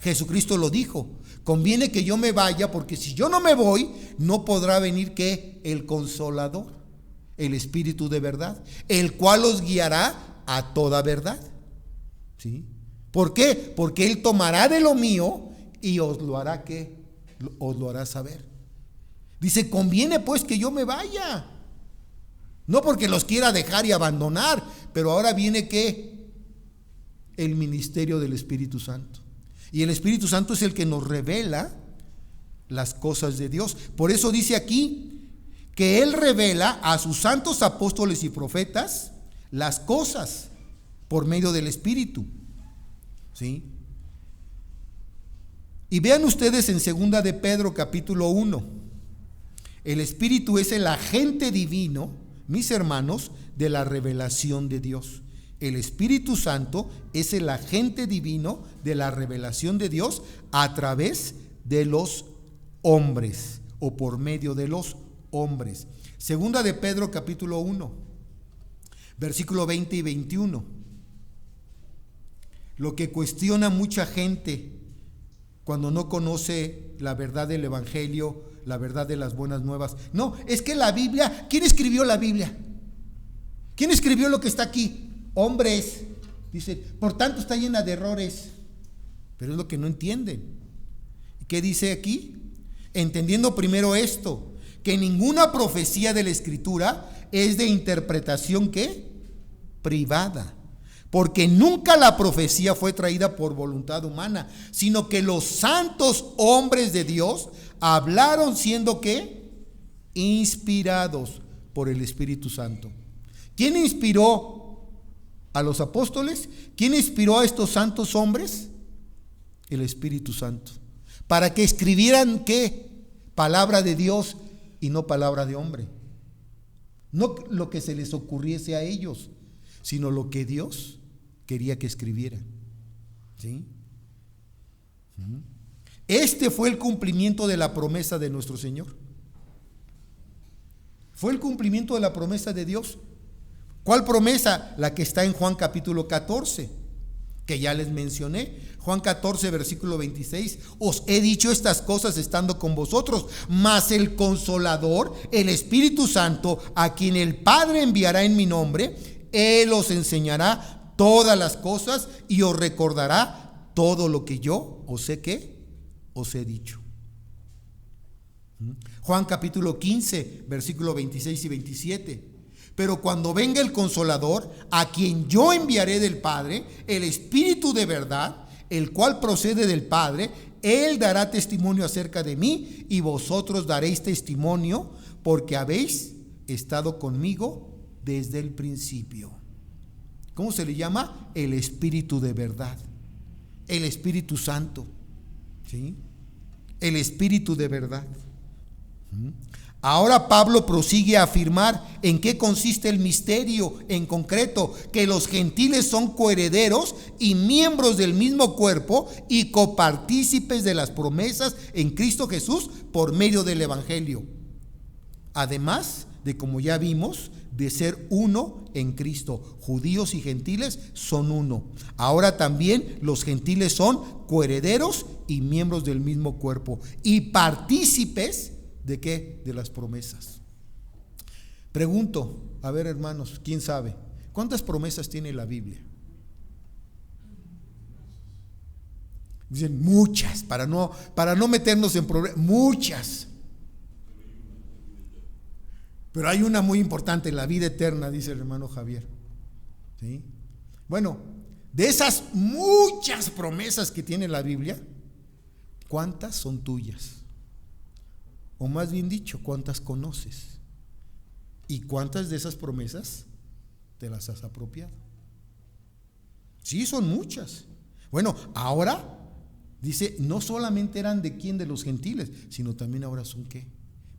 Jesucristo lo dijo: conviene que yo me vaya, porque si yo no me voy, no podrá venir ¿qué? El Consolador, el Espíritu de verdad, el cual os guiará a toda verdad, ¿sí? ¿Por qué? Porque Él tomará de lo mío y os lo hará ¿qué? Os lo hará saber. Dice: conviene pues que yo me vaya, no porque los quiera dejar y abandonar, pero ahora viene ¿qué? El ministerio del Espíritu Santo. Y el Espíritu Santo es el que nos revela las cosas de Dios. Por eso dice aquí que Él revela a sus santos apóstoles y profetas las cosas por medio del Espíritu, ¿sí? Y vean ustedes en 2 de Pedro capítulo 1, el Espíritu es el agente divino, mis hermanos, de la revelación de Dios. El Espíritu Santo es el agente divino de la revelación de Dios a través de los hombres o por medio de los hombres. Segunda de Pedro capítulo 1, versículo 20 y 21. Lo que cuestiona mucha gente cuando no conoce la verdad del Evangelio, la verdad de las buenas nuevas. No, es que la Biblia, ¿quién escribió la Biblia? ¿Quién escribió lo que está aquí? Hombres. Dice, por tanto está llena de errores. Pero es lo que no entienden. ¿Qué dice aquí? Entendiendo primero esto, que ninguna profecía de la Escritura es de interpretación, ¿qué? Privada. Porque nunca la profecía fue traída por voluntad humana, sino que los santos hombres de Dios hablaron siendo ¿qué? Inspirados por el Espíritu Santo. ¿Quién inspiró a los apóstoles? ¿Quién inspiró a estos santos hombres? El Espíritu Santo. Para que escribieran ¿qué? Palabra de Dios y no palabra de hombre. No lo que se les ocurriese a ellos, sino lo que Dios quería que escribieran. ¿Sí? Este fue el cumplimiento de la promesa de nuestro Señor. Fue el cumplimiento de la promesa de Dios. ¿Cuál promesa? La que está en Juan capítulo 14, que ya les mencioné. Juan 14 versículo 26. Os he dicho estas cosas estando con vosotros, mas el Consolador, el Espíritu Santo, a quien el Padre enviará en mi nombre, Él os enseñará todas las cosas y os recordará todo lo que yo os he ¿qué? Os he dicho. Juan capítulo 15 versículo 26 y 27. Pero cuando venga el Consolador, a quien yo enviaré del Padre, el Espíritu de verdad, el cual procede del Padre, Él dará testimonio acerca de mí, y vosotros daréis testimonio, porque habéis estado conmigo desde el principio. ¿Cómo se le llama? El Espíritu de verdad, el Espíritu Santo, ¿sí? El Espíritu de verdad. Ahora Pablo prosigue a afirmar en qué consiste el misterio en concreto, que los gentiles son coherederos y miembros del mismo cuerpo y copartícipes de las promesas en Cristo Jesús por medio del Evangelio. Además de, como ya vimos, de ser uno en Cristo. Judíos y gentiles son uno. Ahora también los gentiles son coherederos y miembros del mismo cuerpo y partícipes ¿de qué? De las promesas. Pregunto, a ver hermanos, ¿quién sabe? ¿Cuántas promesas tiene la Biblia? Dicen muchas, para no meternos en problemas, muchas. Pero hay una muy importante, la vida eterna, dice el hermano Javier. ¿Sí? Bueno, de esas muchas promesas que tiene la Biblia, ¿cuántas son tuyas? O más bien dicho, ¿cuántas conoces? ¿Y cuántas de esas promesas te las has apropiado? Sí, son muchas. Bueno, ahora dice, no solamente eran de quién, de los gentiles, sino también ahora son qué.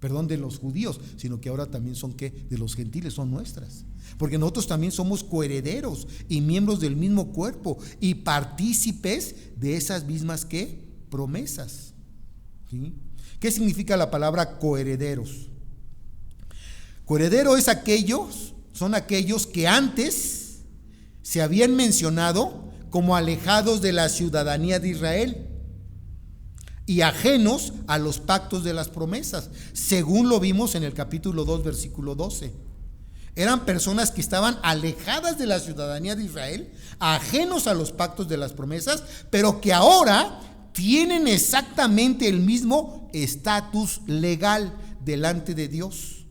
Perdón, de los judíos, sino que ahora también son qué, de los gentiles, son nuestras. Porque nosotros también somos coherederos y miembros del mismo cuerpo y partícipes de esas mismas qué, promesas. ¿Sí? ¿Qué significa la palabra coherederos? Coheredero son aquellos que antes se habían mencionado como alejados de la ciudadanía de Israel y ajenos a los pactos de las promesas, según lo vimos en el capítulo 2, versículo 12. Eran personas que estaban alejadas de la ciudadanía de Israel, ajenos a los pactos de las promesas, pero que ahora tienen exactamente el mismo estatus legal delante de Dios.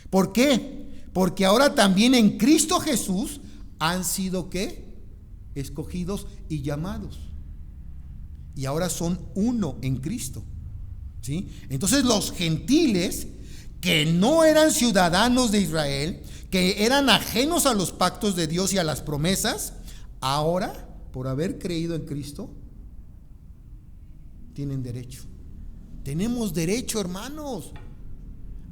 ¿Por qué? Porque ahora también en Cristo Jesús han sido ¿qué? Escogidos y llamados. Y ahora son uno en Cristo. ¿Sí? Entonces los gentiles que no eran ciudadanos de Israel, que eran ajenos a los pactos de Dios y a las promesas, ahora, por haber creído en Cristo, tienen derecho. Tenemos derecho, hermanos,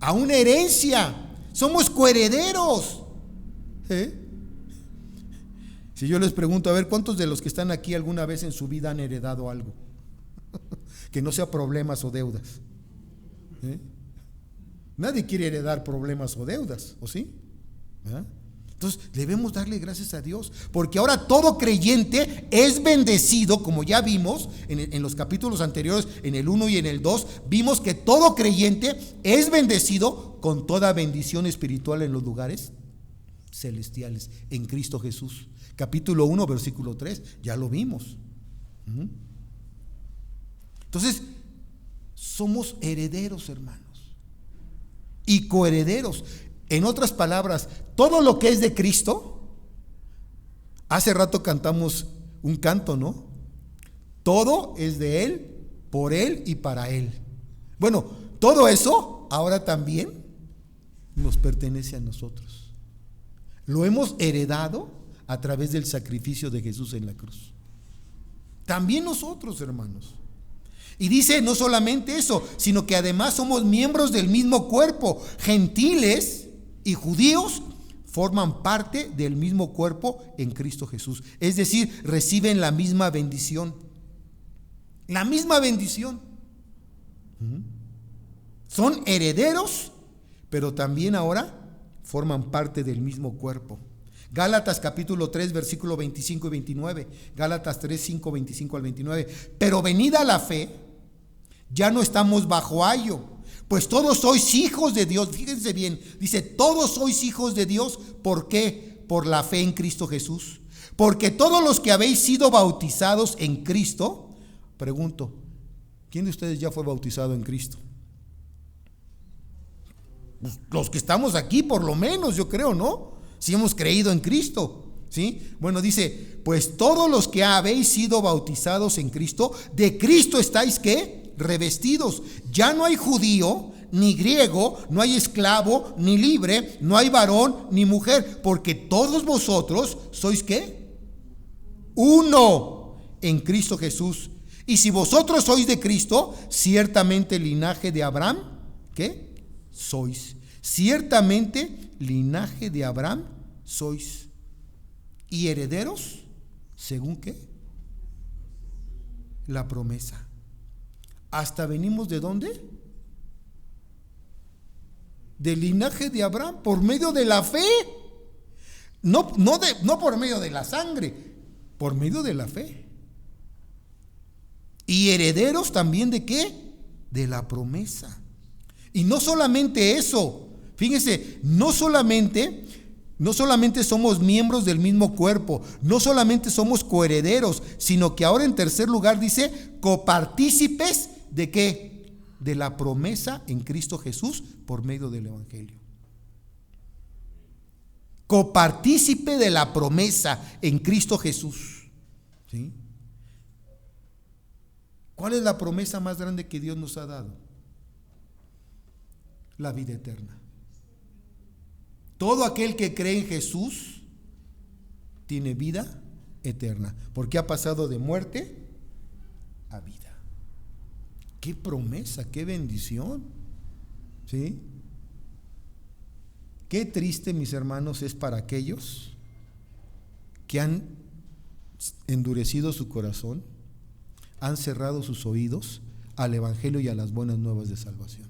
a una herencia somos coherederos. Si yo les pregunto, a ver, ¿cuántos de los que están aquí alguna vez en su vida han heredado algo? Que no sea problemas o deudas. Nadie quiere heredar problemas o deudas, ¿o sí? Entonces debemos darle gracias a Dios, porque ahora todo creyente es bendecido, como ya vimos en los capítulos anteriores, en el 1 y en el 2, vimos que todo creyente es bendecido con toda bendición espiritual en los lugares celestiales, en Cristo Jesús. Capítulo 1, versículo 3, ya lo vimos. Entonces, somos herederos, hermanos, y coherederos. En otras palabras, todo lo que es de Cristo, hace rato cantamos un canto, ¿no? Todo es de Él, por Él y para Él. Bueno, todo eso ahora también nos pertenece a nosotros. Lo hemos heredado a través del sacrificio de Jesús en la cruz. También nosotros, hermanos. Y dice no solamente eso, sino que además somos miembros del mismo cuerpo. Gentiles y judíos forman parte del mismo cuerpo en Cristo Jesús. Es decir, reciben la misma bendición. La misma bendición. Son herederos, pero también ahora forman parte del mismo cuerpo. Gálatas capítulo 3, versículo 25 y 29. Gálatas 3, 5, 25 al 29. Pero venida la fe, ya no estamos bajo ayo, pues todos sois hijos de Dios. Fíjense bien, dice, todos sois hijos de Dios. ¿Por qué? Por la fe en Cristo Jesús. Porque todos los que habéis sido bautizados en Cristo, pregunto, ¿quién de ustedes ya fue bautizado en Cristo? Pues los que estamos aquí, por lo menos, yo creo, ¿no? Si hemos creído en Cristo, ¿sí? Bueno, dice, pues todos los que habéis sido bautizados en Cristo, de Cristo estáis, ¿qué? Revestidos. Ya no hay judío ni griego, no hay esclavo ni libre, no hay varón ni mujer, porque todos vosotros sois, ¿qué? Uno en Cristo Jesús. Y si vosotros sois de Cristo, ciertamente linaje de Abraham, ¿qué? Sois. Ciertamente linaje de Abraham sois. Y herederos, ¿según qué? La promesa. Hasta venimos ¿de dónde? Del linaje de Abraham, por medio de la fe. No por medio de la sangre, por medio de la fe. Y herederos también ¿de qué? De la promesa. Y no solamente eso, fíjense, no solamente somos miembros del mismo cuerpo, no solamente somos coherederos, sino que ahora en tercer lugar dice copartícipes ¿de qué? De la promesa en Cristo Jesús por medio del Evangelio. Copartícipe de la promesa en Cristo Jesús. ¿Sí? ¿Cuál es la promesa más grande que Dios nos ha dado? La vida eterna. Todo aquel que cree en Jesús tiene vida eterna, porque ha pasado de muerte a vida. Qué promesa, qué bendición. ¿Sí? Qué triste, mis hermanos, es para aquellos que han endurecido su corazón, han cerrado sus oídos al Evangelio y a las buenas nuevas de salvación.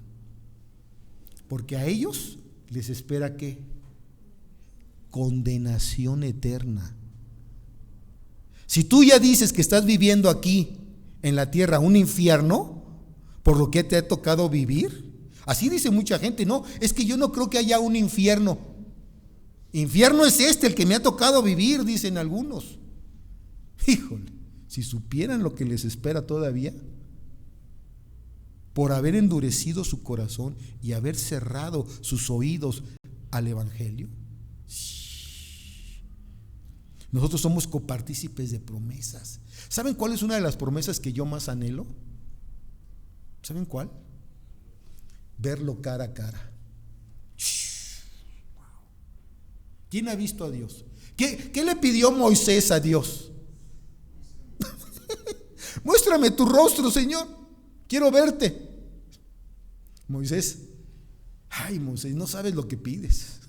Porque a ellos les espera ¿qué? Condenación eterna. Si tú ya dices que estás viviendo aquí en la tierra un infierno por lo que te ha tocado vivir, así dice mucha gente, no, es que yo no creo que haya un infierno. Infierno es el que me ha tocado vivir, dicen algunos. Híjole, si supieran lo que les espera todavía por haber endurecido su corazón y haber cerrado sus oídos al Evangelio. Nosotros somos copartícipes de promesas. ¿Saben cuál es una de las promesas que yo más anhelo? ¿Saben cuál? Verlo cara a cara. ¿Quién ha visto a Dios? ¿Qué le pidió Moisés a Dios? Muéstrame tu rostro, Señor. Quiero verte. Moisés, Ay, Moisés, no sabes lo que pides.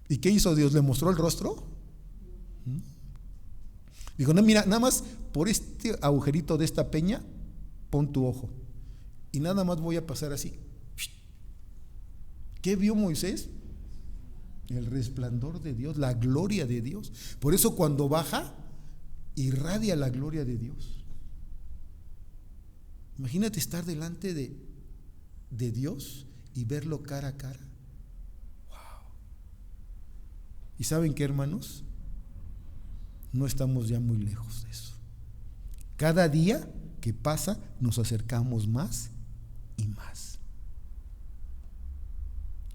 ¿Y qué hizo Dios? ¿Le mostró el rostro? Dijo, no, mira, nada más por este agujerito de esta peña, pon tu ojo. Y nada más voy a pasar así. ¿Qué vio Moisés? El resplandor de Dios, la gloria de Dios. Por eso cuando baja, irradia la gloria de Dios. Imagínate estar delante de Dios y verlo cara a cara. Wow. ¿Y saben qué, hermanos? No estamos ya muy lejos de eso. Cada día que pasa nos acercamos más y más.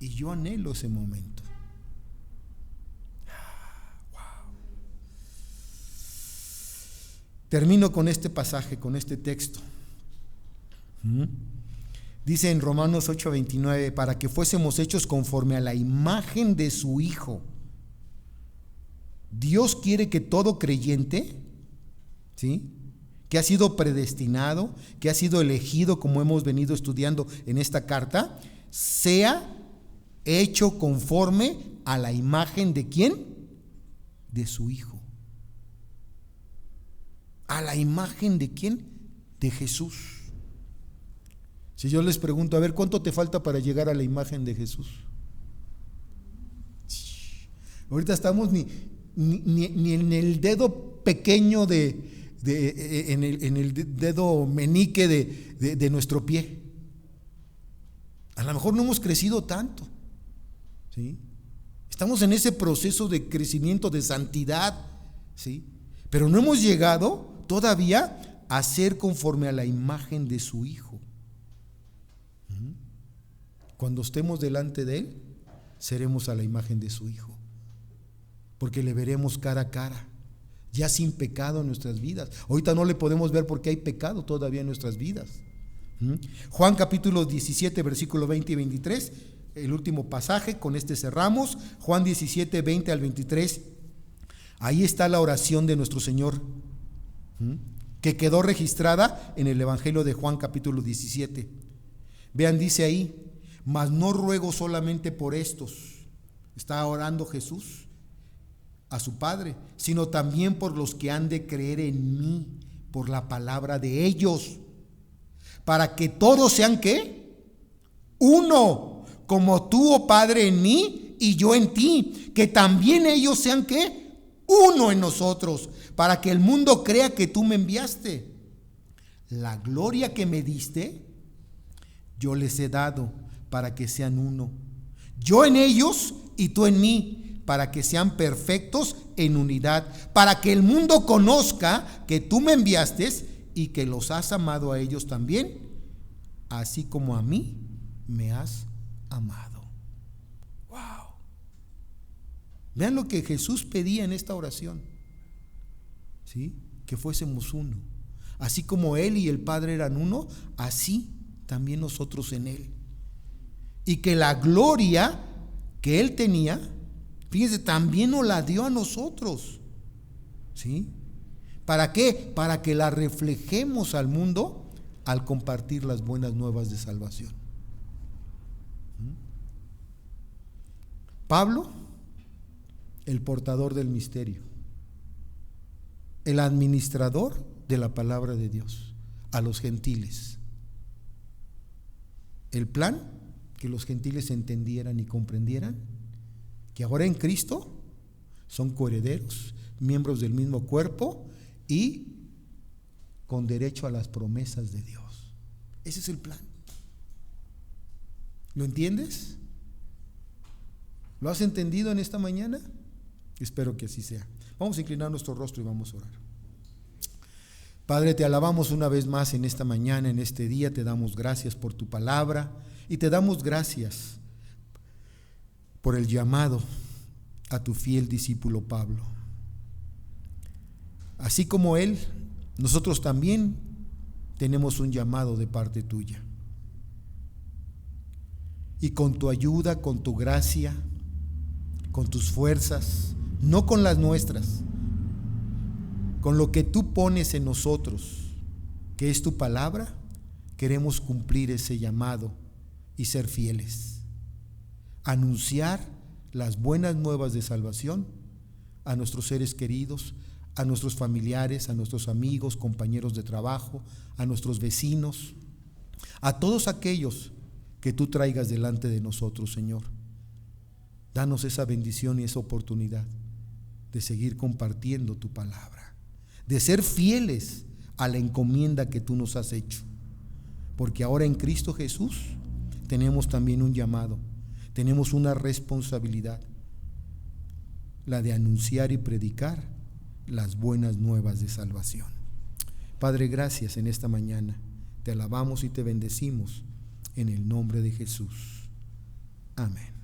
Y yo anhelo ese momento. Wow. Termino con este pasaje, con este texto. Dice en Romanos 8:29, para que fuésemos hechos conforme a la imagen de su Hijo. Dios quiere que todo creyente, ¿sí?, que ha sido predestinado, que ha sido elegido, como hemos venido estudiando en esta carta, sea hecho conforme a la imagen de ¿quién? De su Hijo. ¿A la imagen de quién? De Jesús. Si yo les pregunto, a ver, ¿cuánto te falta para llegar a la imagen de Jesús? Ahorita estamos ni en el dedo pequeño en el dedo meñique de nuestro pie. A lo mejor no hemos crecido tanto, ¿sí? Estamos en ese proceso de crecimiento, de santidad, ¿sí? Pero no hemos llegado todavía a ser conforme a la imagen de su Hijo. Cuando estemos delante de Él, seremos a la imagen de su Hijo, porque le veremos cara a cara, ya sin pecado en nuestras vidas. Ahorita no le podemos ver porque hay pecado todavía en nuestras vidas. Juan capítulo 17, versículo 20 y 23, el último pasaje, con este cerramos. Juan 17, 20 al 23. Ahí está la oración de nuestro Señor, que quedó registrada en el Evangelio de Juan capítulo 17. Vean, dice ahí: mas no ruego solamente por estos, está orando Jesús a su Padre, sino también por los que han de creer en mí por la palabra de ellos, para que todos sean ¿qué? Uno, como tú, oh Padre, en mí y yo en ti, que también ellos sean ¿qué? Uno en nosotros, para que el mundo crea que tú me enviaste. La gloria que me diste, yo les he dado para que sean uno, yo en ellos y tú en mí, para que sean perfectos en unidad, para que el mundo conozca que tú me enviaste y que los has amado a ellos también, así como a mí me has amado. Wow. Vean lo que Jesús pedía en esta oración, ¿sí? Que fuésemos uno. Así como Él y el Padre eran uno, así también nosotros en Él. Y que la gloria que Él tenía, fíjense, también nos la dio a nosotros, ¿sí? ¿Para qué? Para que la reflejemos al mundo al compartir las buenas nuevas de salvación. Pablo, el portador del misterio, el administrador de la palabra de Dios a los gentiles. El plan, que los gentiles entendieran y comprendieran que ahora en Cristo son coherederos, miembros del mismo cuerpo y con derecho a las promesas de Dios. Ese es el plan. ¿Lo entiendes? ¿Lo has entendido en esta mañana? Espero que así sea. Vamos a inclinar nuestro rostro y vamos a orar. Padre, te alabamos una vez más en esta mañana, en este día. Te damos gracias por tu palabra y te damos gracias por el llamado a tu fiel discípulo Pablo. Así como él, nosotros también tenemos un llamado de parte tuya. Y con tu ayuda, con tu gracia, con tus fuerzas, no con las nuestras, con lo que tú pones en nosotros, que es tu palabra, queremos cumplir ese llamado y ser fieles. Anunciar las buenas nuevas de salvación a nuestros seres queridos, a nuestros familiares, a nuestros amigos, compañeros de trabajo, a nuestros vecinos, a todos aquellos que tú traigas delante de nosotros, Señor. Danos esa bendición y esa oportunidad de seguir compartiendo tu palabra, de ser fieles a la encomienda que tú nos has hecho, porque ahora en Cristo Jesús tenemos también un llamado, tenemos una responsabilidad, la de anunciar y predicar las buenas nuevas de salvación. Padre, gracias en esta mañana, te alabamos y te bendecimos en el nombre de Jesús. Amén.